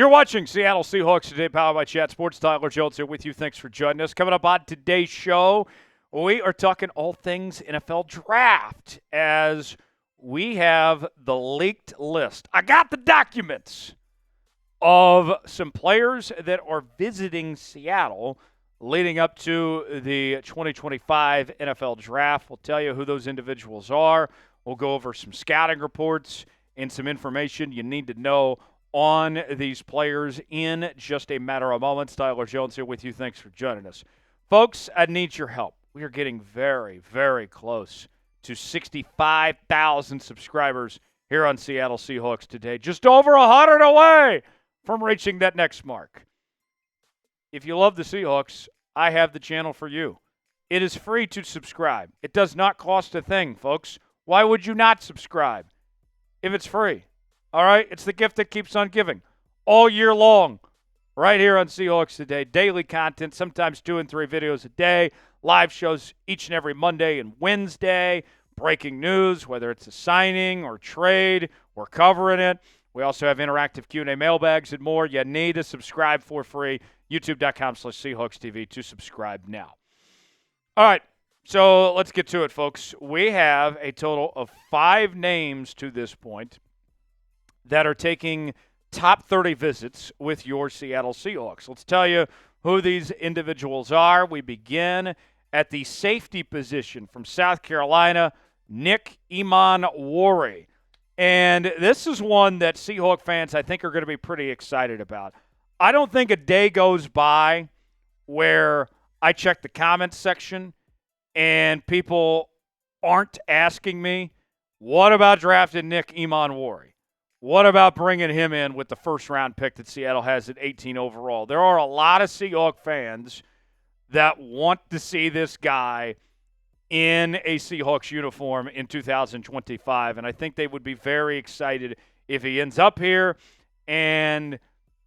You're watching Seattle Seahawks Today, powered by Chat Sports. Tyler Jones here with you. Thanks for joining us. Coming up on today's show, we are talking all things NFL draft as we have the leaked list. I got the documents of some players that are visiting Seattle leading up to the 2025 NFL draft. We'll tell you who those individuals are. We'll go over some scouting reports and some information you need to know on these players in just a matter of moments. Tyler Jones here with you. Thanks for joining us. Folks, I need your help. We are getting very, very close to 65,000 subscribers here on Seattle Seahawks Today. Just over 100 away from reaching that next mark. If you love the Seahawks, I have the channel for you. It is free to subscribe. It does not cost a thing, folks. Why would you not subscribe if it's free? All right? It's the gift that keeps on giving all year long right here on Seahawks Today. Daily content, sometimes 2 and 3 videos a day. Live shows each and every Monday and Wednesday. Breaking news, whether it's a signing or trade, we're covering it. We also have interactive Q&A mailbags and more. You need to subscribe for free. YouTube.com/SeahawksTV to subscribe now. All right, so let's get to it, folks. We have a total of 5 names to this point that are taking top 30 visits with your Seattle Seahawks. Let's tell you who these individuals are. We begin at the safety position from South Carolina, Nick Emmanwori. And this is one that Seahawk fans, I think, are going to be pretty excited about. I don't think a day goes by where I check the comments section and people aren't asking me, what about drafting Nick Emmanwori? What about bringing him in with the first-round pick that Seattle has at 18 overall? There are a lot of Seahawks fans that want to see this guy in a Seahawks uniform in 2025, and I think they would be very excited if he ends up here. And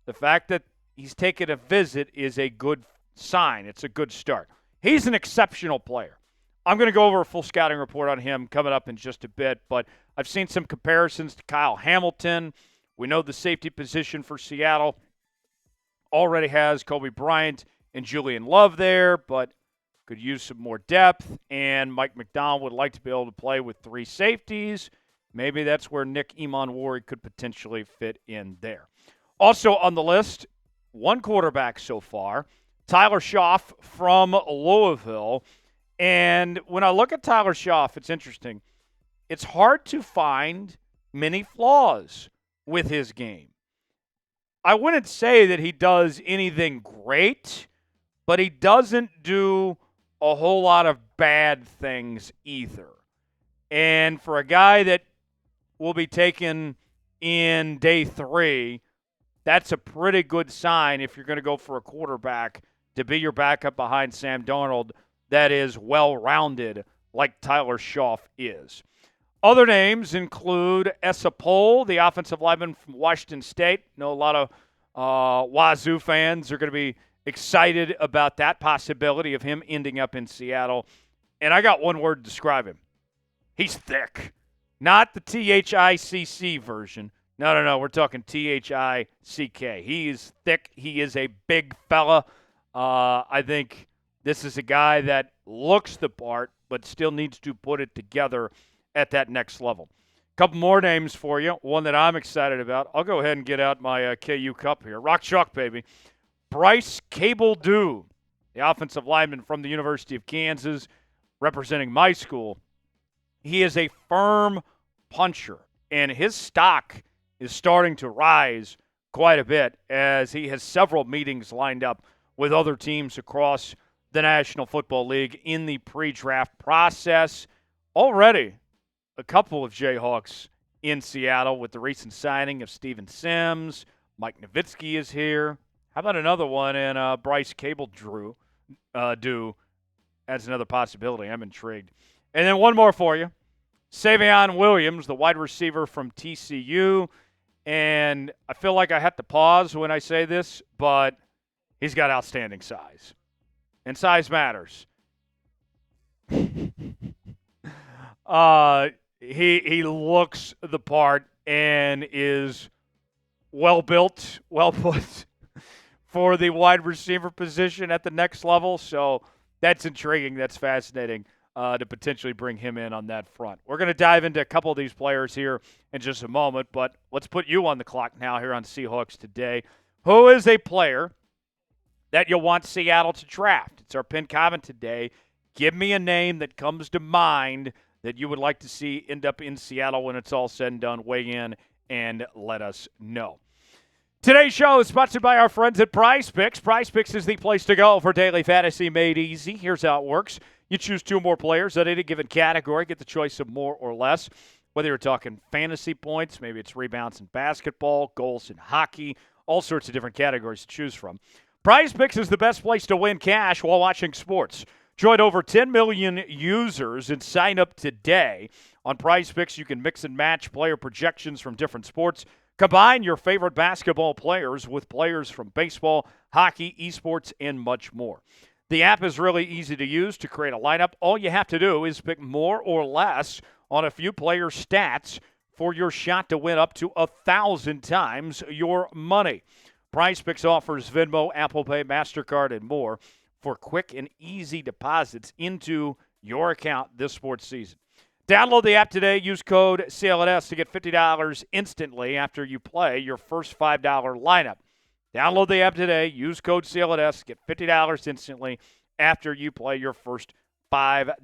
the fact that he's taken a visit is a good sign. It's a good start. He's an exceptional player. I'm going to go over a full scouting report on him coming up in just a bit, but I've seen some comparisons to Kyle Hamilton. We know the safety position for Seattle already has Kobe Bryant and Julian Love there, but could use some more depth, and Mike Macdonald would like to be able to play with 3 safeties. Maybe that's where Nick Emmanwori could potentially fit in there. Also on the list, 1 quarterback so far, Tyler Sough from Louisville. And when I look at Tyler Sough, it's interesting. It's hard to find many flaws with his game. I wouldn't say that he does anything great, but he doesn't do a whole lot of bad things either. And for a guy that will be taken in day 3, that's a pretty good sign if you're going to go for a quarterback to be your backup behind Sam Darnold that is well-rounded like Tyler Sough is. Other names include Esa Pole, the offensive lineman from Washington State. I know a lot of Wazoo fans are going to be excited about that possibility of him ending up in Seattle. And I got one word to describe him. He's thick. Not the T-H-I-C-C version. No. We're talking T-H-I-C-K. He is thick. He is a big fella. I think this is a guy that looks the part, but still needs to put it together at that next level. A couple more names for you. One that I'm excited about. I'll go ahead and get out my KU cup here. Rock chalk, baby. Bryce Cabeldue, the offensive lineman from the University of Kansas, representing my school. He is a firm puncher, and his stock is starting to rise quite a bit as he has several meetings lined up with other teams across the National Football League in the pre-draft process. Already a couple of Jayhawks in Seattle with the recent signing of Steven Sims. Mike Nowitzki is here. How about another one in Bryce Cabledue as another possibility? I'm intrigued. And then one more for you. Savion Williams, the wide receiver from TCU. And I feel like I have to pause when I say this, but he's got outstanding size. And size matters. He looks the part and is well built, well put for the wide receiver position at the next level. So that's intriguing. That's fascinating to potentially bring him in on that front. We're going to dive into a couple of these players here in just a moment, but let's put you on the clock now here on Seahawks Today. Who is a player that you'll want Seattle to draft? It's our pinned comment today. Give me a name that comes to mind that you would like to see end up in Seattle when it's all said and done. Weigh in and let us know. Today's show is sponsored by our friends at PrizePicks. PrizePicks is the place to go for daily fantasy made easy. Here's how it works. You choose two more players at any given category, get the choice of more or less. Whether you're talking fantasy points, maybe it's rebounds in basketball, goals in hockey, all sorts of different categories to choose from. PrizePicks is the best place to win cash while watching sports. Join over 10 million users and sign up today. On PrizePicks, you can mix and match player projections from different sports. Combine your favorite basketball players with players from baseball, hockey, esports, and much more. The app is really easy to use to create a lineup. All you have to do is pick more or less on a few player stats for your shot to win up to 1,000 times your money. PrizePicks offers Venmo, Apple Pay, MasterCard, and more for quick and easy deposits into your account this sports season. Download the app today. Use code CLNS to get $50 instantly after you play your first $5 lineup. Download the app today. Use code CLNS to get $50 instantly after you play your first $5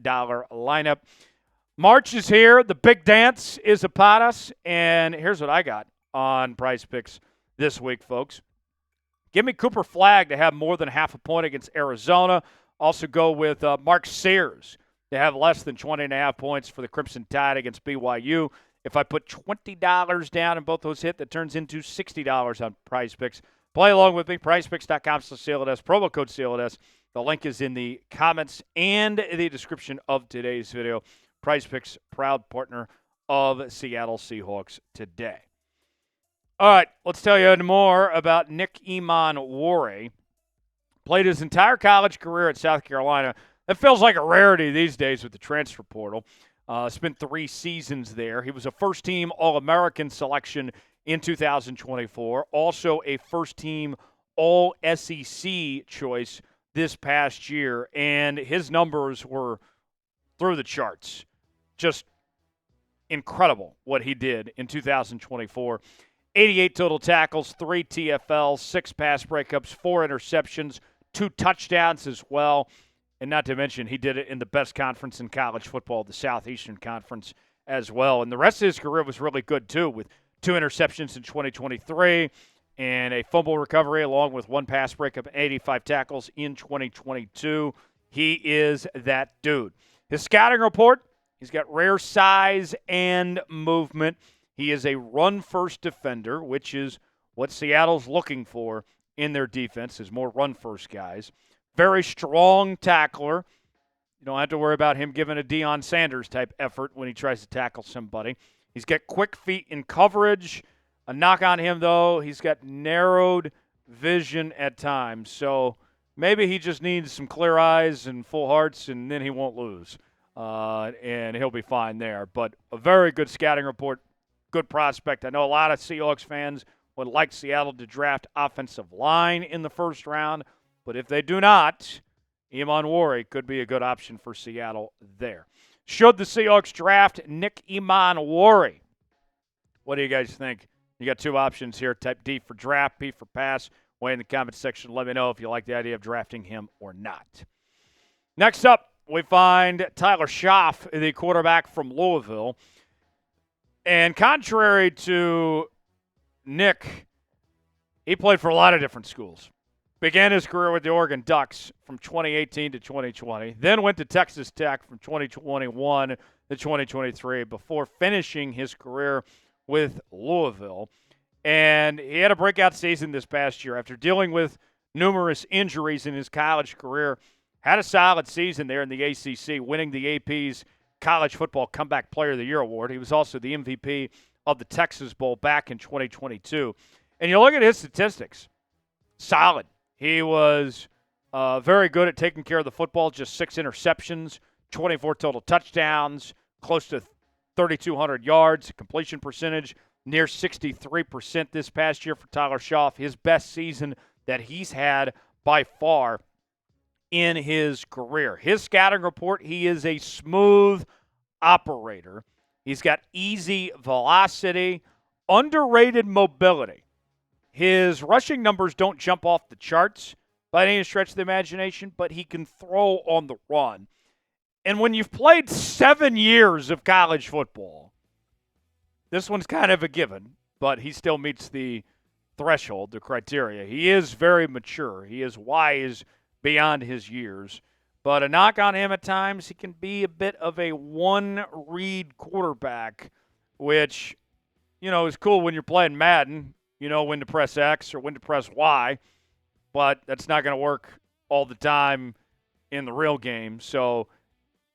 lineup. March is here. The big dance is upon us. And here's what I got on PrizePicks this week, folks. Give me Cooper Flagg to have more than half a point against Arizona. Also go with Mark Sears to have less than 20.5 points for the Crimson Tide against BYU. If I put $20 down and both those hit, that turns into $60 on PrizePicks. Play along with me, prizepicks.com/CLNS, promo code CLNS. The link is in the comments and the description of today's video. PrizePicks, proud partner of Seattle Seahawks Today. All right, let's tell you more about Nick Emmanwori. Played his entire college career at South Carolina. That feels like a rarity these days with the transfer portal. Spent 3 seasons there. He was a first-team All-American selection in 2024. Also a first-team All-SEC choice this past year. And his numbers were through the charts. Just incredible what he did in 2024. 88 total tackles, 3 TFLs, 6 pass breakups, 4 interceptions, 2 touchdowns as well. And not to mention, he did it in the best conference in college football, the Southeastern Conference as well. And the rest of his career was really good, too, with 2 interceptions in 2023 and a fumble recovery along with 1 pass breakup and 85 tackles in 2022. He is that dude. His scouting report, he's got rare size and movement. He is a run-first defender, which is what Seattle's looking for in their defense, is more run-first guys. Very strong tackler. You don't have to worry about him giving a Deion Sanders-type effort when he tries to tackle somebody. He's got quick feet in coverage. A knock on him, though, he's got narrowed vision at times. So maybe he just needs some clear eyes and full hearts, and then he won't lose. And he'll be fine there. But a very good scouting report. Good prospect. I know a lot of Seahawks fans would like Seattle to draft offensive line in the first round, but if they do not, Emmanwori could be a good option for Seattle there. Should the Seahawks draft Nick Emmanwori? What do you guys think? You got 2 options here. Type D for draft, P for pass. Weigh in the comments section. Let me know if you like the idea of drafting him or not. Next up, we find Tyler Sough, the quarterback from Louisville. And contrary to Nick, he played for a lot of different schools. Began his career with the Oregon Ducks from 2018 to 2020. Then went to Texas Tech from 2021 to 2023 before finishing his career with Louisville. And he had a breakout season this past year after dealing with numerous injuries in his college career. Had a solid season there in the ACC, winning the AP's College Football Comeback Player of the Year award. He was also the MVP of the Texas Bowl back in 2022. And you look at his statistics, solid. He was very good at taking care of the football, just 6 interceptions, 24 total touchdowns, close to 3,200 yards, completion percentage, near 63% this past year for Tyler Sough, his best season that he's had by far in his career. His scouting report, he is a smooth operator. He's got easy velocity, underrated mobility. His rushing numbers don't jump off the charts by any stretch of the imagination, but he can throw on the run. And when you've played 7 years of college football, this one's kind of a given, but he still meets the threshold, the criteria. He is very mature. He is wise beyond his years. But a knock on him at times, he can be a bit of a one-read quarterback, which, is cool when you're playing Madden. You know when to press X or when to press Y, but that's not going to work all the time in the real game. So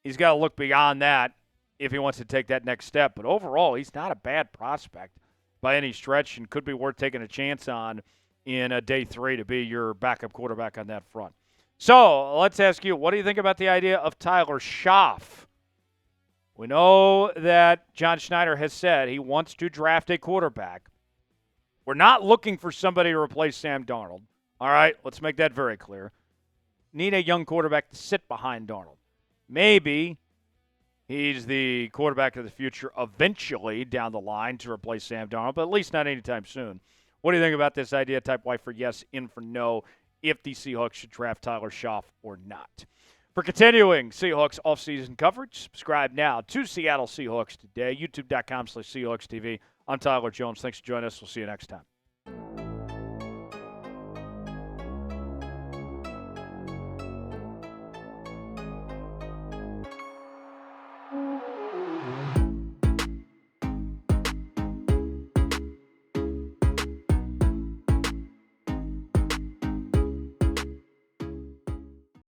he's got to look beyond that if he wants to take that next step. But overall, he's not a bad prospect by any stretch and could be worth taking a chance on in day 3 to be your backup quarterback on that front. So let's ask you, what do you think about the idea of Tyler Sough? We know that John Schneider has said he wants to draft a quarterback. We're not looking for somebody to replace Sam Darnold. All right, let's make that very clear. Need a young quarterback to sit behind Darnold. Maybe he's the quarterback of the future eventually down the line to replace Sam Darnold, but at least not anytime soon. What do you think about this idea? Type Y for yes, in for no, if the Seahawks should draft Tyler Sough or not. For continuing Seahawks offseason coverage, subscribe now to Seattle Seahawks Today, youtube.com/SeahawksTV. I'm Tyler Jones. Thanks for joining us. We'll see you next time.